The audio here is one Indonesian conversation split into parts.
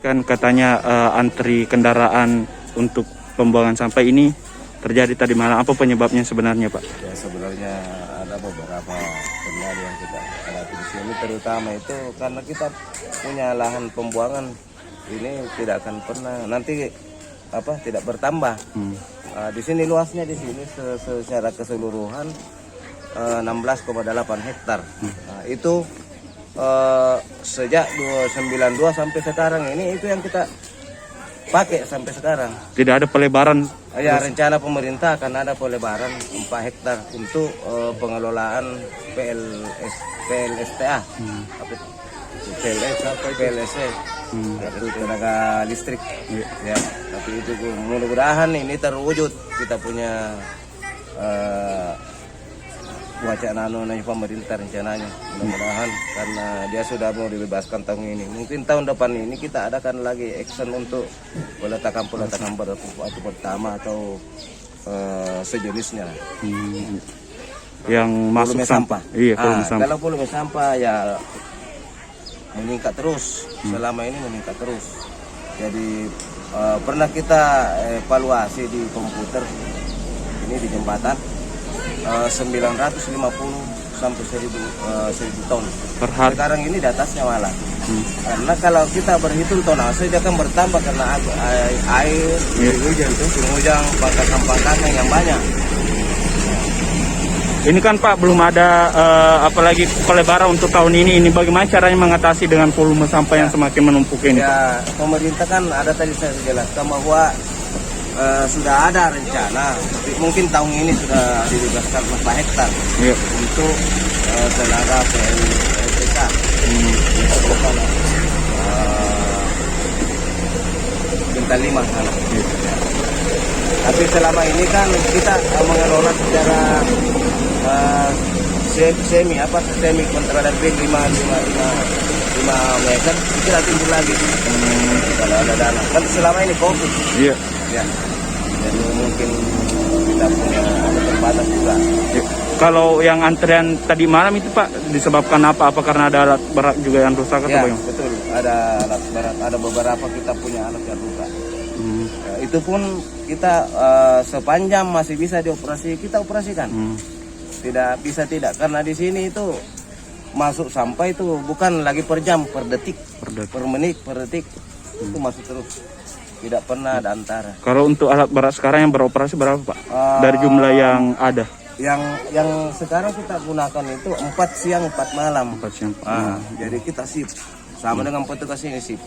Kan katanya antri kendaraan untuk pembuangan sampah ini terjadi tadi malam. Apa penyebabnya sebenarnya, Pak? Ya, sebenarnya ada beberapa kendala yang kita hadapi di sini, terutama itu karena kita punya lahan pembuangan ini tidak akan pernah nanti tidak bertambah. Di sini luasnya di sini secara keseluruhan 16,8 hektar. Itu sejak 292 sampai sekarang ini itu yang kita pakai sampai sekarang. Tidak ada pelebaran? Ya, rencana pemerintah akan ada pelebaran 4 hektar untuk pengelolaan PLSTA. PLSE itu tenaga listrik. Ya, tapi itu mudah-mudahan ini terwujud. Kita punya wacana pemerintah rencananya, mudah-mudahan karena dia sudah mau dibebaskan tahun ini. Mungkin tahun depan ini kita adakan lagi action untuk peletakan batu pertama atau sejenisnya. Yang masuk sampah. Iya, sampah. Kalau volume sampah ya meningkat terus, selama ini meningkat terus. Jadi pernah kita evaluasi di komputer ini di jembatan 950 sampai 1000 ton per hari. Sekarang ini di atasnya malah. Karena kalau kita berhitung tonase dia akan bertambah karena air, hujan, pangkakan yang banyak. Ini kan Pak belum ada apalagi pelebaran untuk tahun ini. Ini bagaimana caranya mengatasi dengan volume sampah yang semakin menumpuk ini? Ya, pemerintah kan ada tadi saya jelaskan bahwa sudah ada rencana, mungkin tahun ini sudah dibebaskan 4 hektar untuk tenaga PLTK. Bintang 5 sana. Tapi selama ini kan kita mengelola secara semi kontrak bin 5 meter, kita timbul lagi kalau ada dana. Kan selama ini COVID. Iya. Ya, jadi mungkin kita punya terbatas juga. Kalau yang antrian tadi malam itu Pak disebabkan apa? Apa karena ada alat berat juga yang rusak atau bagaimana? Betul, ada alat berat, ada beberapa kita punya alat yang rusak. Ya, itu pun kita sepanjang masih bisa dioperasi, kita operasikan. Tidak bisa tidak, karena di sini itu masuk sampah itu bukan lagi per jam, per detik, per menit, per detik itu masuk terus. Tidak pernah ada antara. Kalau untuk alat berat sekarang yang beroperasi berapa Pak? Dari jumlah yang ada? Yang sekarang kita gunakan itu 4 siang 4 malam. 4 siang. Jadi kita sip sama dengan petugas ini sip.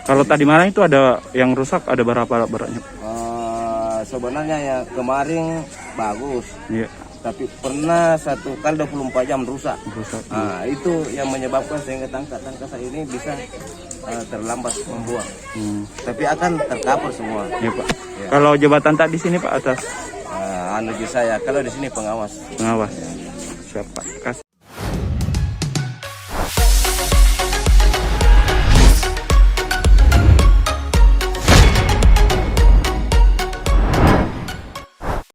Kalau tadi malam itu ada yang rusak, ada berapa alat beratnya? Sebenarnya ya kemarin bagus. Iya. Tapi pernah 1 kali 24 jam rusak. Itu yang menyebabkan sehingga tangka ini bisa terlambat membuang. Tapi akan tercover semua. Iya Pak. Ya. Kalau jabatan tak di sini Pak atas? Saya kalau di sini pengawas. Pengawas. Siap Pak. Kasih.